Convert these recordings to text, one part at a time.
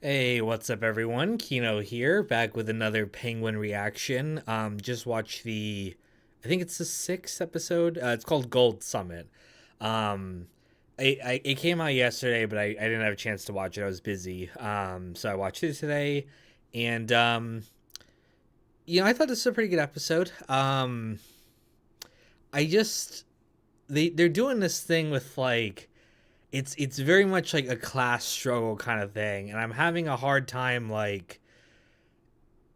Hey, what's up, everyone? Kino here, back with another Penguin reaction. Just watched I think it's the sixth episode. It's called Gold Summit. Um, it came out yesterday, but I didn't have a chance to watch it. I was busy. So I watched it today, and I thought this was a pretty good episode. I just they're doing this thing with like it's very much like a class struggle kind of thing, and I'm having a hard time like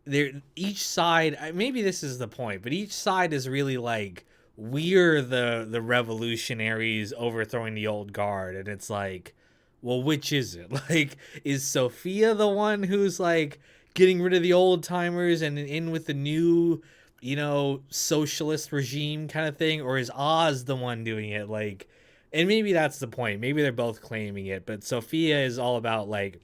there each side. Maybe this is the point, but each side is really like we're the revolutionaries overthrowing the old guard, and it's like, well, which is it? Like, is Sophia the one who's like getting rid of the old timers and in with the new, socialist regime kind of thing, or is Oz the one doing it? Like, and maybe that's the point. Maybe they're both claiming it, but Sophia is all about like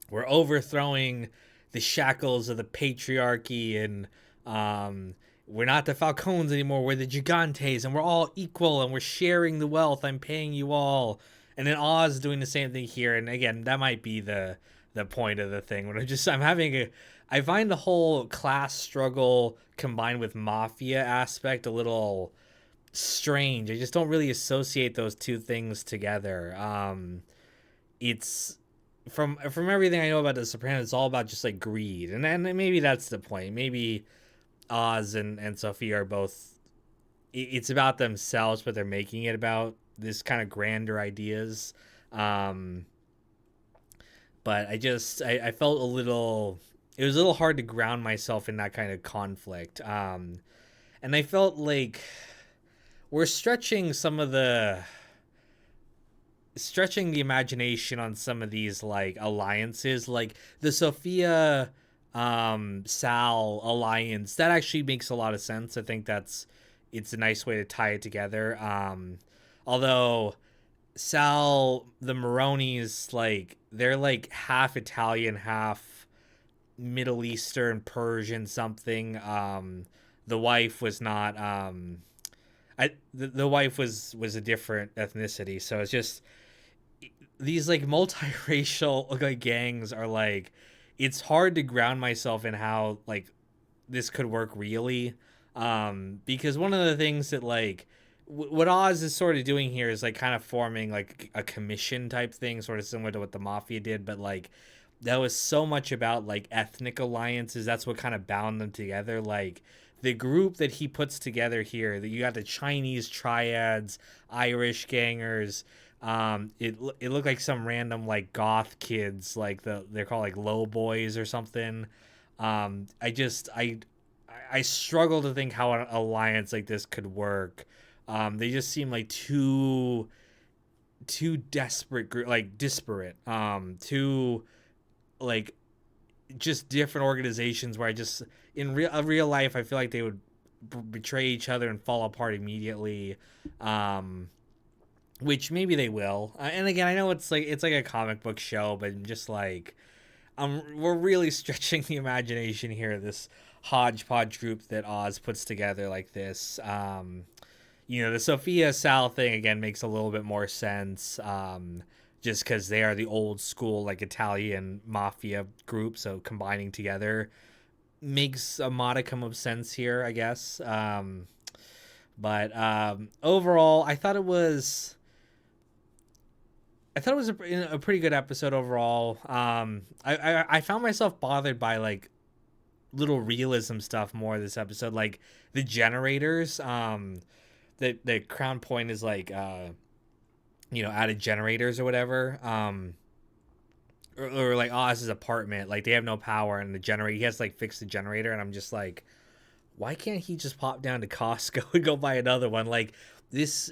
we're overthrowing the shackles of the patriarchy, and we're not the Falcons anymore. We're the Gigantes, and we're all equal, and we're sharing the wealth. I'm paying you all. And then Oz doing the same thing here. And again, that might be the point of the thing. When I'm having a I find the whole class struggle combined with mafia aspect a little strange. I just don't really associate those two things together. It's from everything I know about The Sopranos, it's all about just like greed, and maybe that's the point. Maybe Oz and Sophie are both. It's about themselves, but they're making it about this kind of grander ideas. Um, but I felt a little. It was a little hard to ground myself in that kind of conflict. And I felt like we're stretching the imagination on some of these like alliances, like the Sophia Sal alliance. That actually makes a lot of sense. I think it's a nice way to tie it together. Although Sal, the Maronis, like they're like half Italian, half Middle Eastern, Persian, something. The wife was not. The wife was a different ethnicity, so it's just these like multiracial like gangs are like it's hard to ground myself in how like this could work really, because one of the things that like what Oz is sort of doing here is like kind of forming like a commission type thing, sort of similar to what the mafia did, but like that was so much about like ethnic alliances. That's what kind of bound them together. Like the group that he puts together here, that you got the Chinese triads, Irish gangers. It looked like some random like goth kids, like they're called like low boys or something. I just I struggle to think how an alliance like this could work. They just seem like too desperate, like disparate. Too like just different organizations where I just in real life I feel like they would betray each other and fall apart immediately. Um, which maybe they will. And again, I know it's like a comic book show, but just like we're really stretching the imagination here. This hodgepodge group that Oz puts together like this. The Sophia Sal thing again makes a little bit more sense. Just because they are the old school like Italian mafia group, so combining together makes a modicum of sense here, I guess. But overall, I thought it was a pretty good episode overall. I found myself bothered by like little realism stuff more this episode, like the generators. The Crown Point is like added generators or whatever. Or like Oz's apartment, like they have no power and the generator. He has to like fix the generator, and I'm just like, why can't he just pop down to Costco and go buy another one? Like this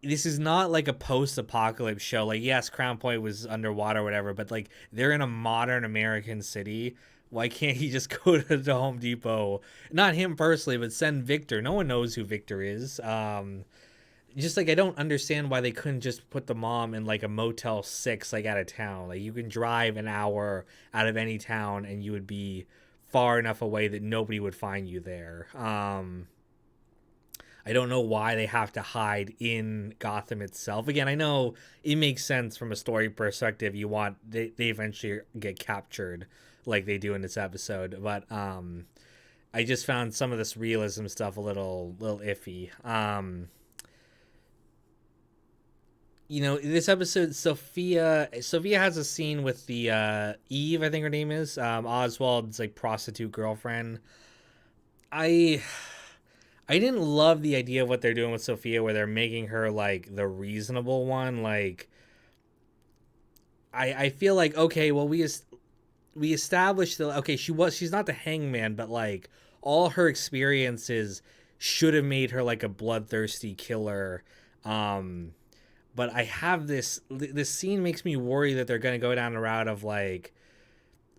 this is not like a post-apocalypse show. Like yes, Crown Point was underwater or whatever, but like they're in a modern American city. Why can't he just go to the Home Depot? Not him personally, but send Victor. No one knows who Victor is. Just like I don't understand why they couldn't just put the mom in like a Motel 6 like out of town. Like you can drive an hour out of any town and you would be far enough away that nobody would find you there. I don't know why they have to hide in Gotham itself. Again, I know it makes sense from a story perspective. You want they eventually get captured like they do in this episode, but I just found some of this realism stuff a little iffy. This episode, Sophia has a scene with the Eve, I think her name is, Oswald's like prostitute girlfriend. I I didn't love the idea of what they're doing with Sophia, where they're making her like the reasonable one. Like, I feel like, okay, well, we established that, okay, she's not the hangman, but like all her experiences should have made her like a bloodthirsty killer. Um, but I have this scene makes me worry that they're gonna go down the route of like,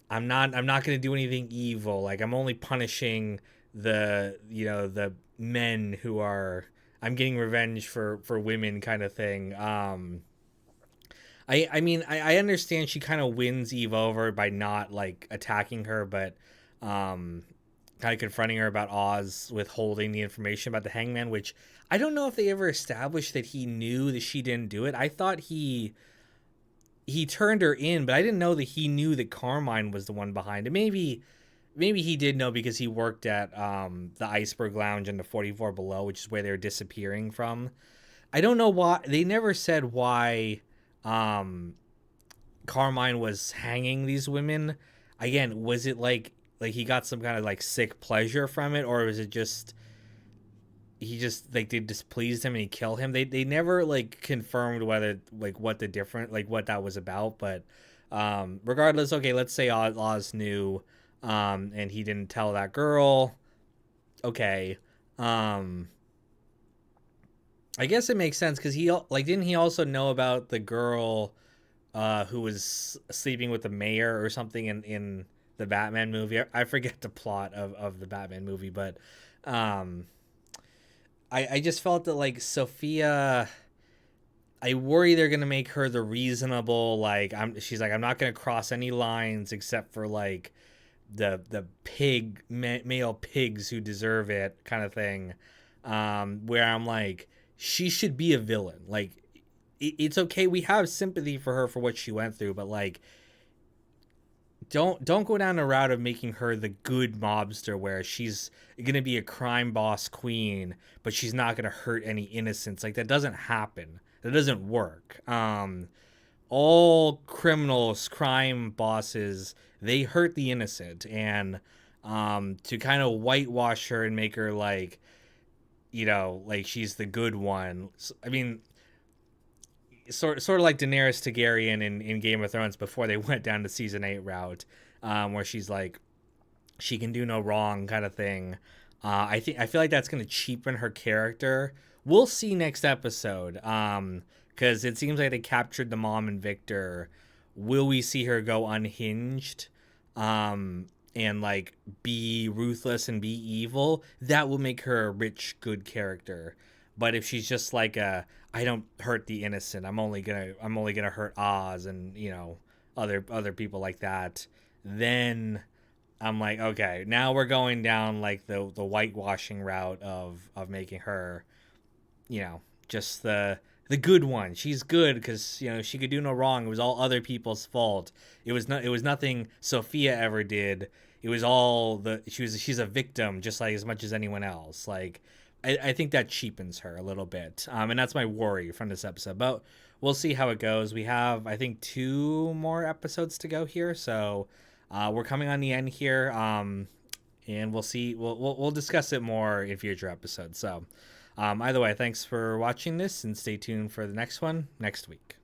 I'm not gonna do anything evil. Like, I'm only punishing the men who are, I'm getting revenge for women kind of thing. I understand she kind of wins Eve over by not like attacking her, but um kind of confronting her about Oz withholding the information about the hangman, which I don't know if they ever established that he knew that she didn't do it. I thought he turned her in, but I didn't know that he knew that Carmine was the one behind it. Maybe he did know because he worked at the Iceberg Lounge and the 44 Below, which is where they're disappearing from. I don't know why they never said why um Carmine was hanging these women. Again, was it like he got some kind of like sick pleasure from it, or was it just he just like they displeased him and he killed him? They never like confirmed whether like what the different like what that was about, but regardless, okay, let's say Oz knew and he didn't tell that girl. Okay. Um I guess it makes sense cuz he like didn't he also know about the girl who was sleeping with the mayor or something in the Batman movie. I forget the plot of the Batman movie, but um, I just felt that like Sophia, I worry they're gonna make her the reasonable. Like she's like I'm not gonna cross any lines except for like the male pigs who deserve it kind of thing. Where I'm like she should be a villain. Like it's okay. We have sympathy for her for what she went through, but like don't go down the route of making her the good mobster where she's gonna be a crime boss queen, but she's not gonna hurt any innocents. Like that doesn't happen. That doesn't work. All criminals, crime bosses, they hurt the innocent, and to kind of whitewash her and make her like like she's the good one. I mean, sort of like Daenerys Targaryen in Game of Thrones before they went down the season 8 route, where she's like she can do no wrong kind of thing. I feel like that's gonna cheapen her character. We'll see next episode. Because it seems like they captured the mom and Victor. Will we see her go unhinged? And like be ruthless and be evil? That will make her a rich, good character. But if she's just like I don't hurt the innocent. I'm only gonna hurt Oz and other people like that. Then I'm like, okay, now we're going down like the whitewashing route of making her, just the good one. She's good because she could do no wrong. It was all other people's fault. It was nothing Sophia ever did. It was all she's a victim just like as much as anyone else. Like I think that cheapens her a little bit. And that's my worry from this episode. But we'll see how it goes. We have I think 2 more episodes to go here, so we're coming on the end here. And we'll see. We'll discuss it more in future episodes. So either way, thanks for watching this, and stay tuned for the next one next week.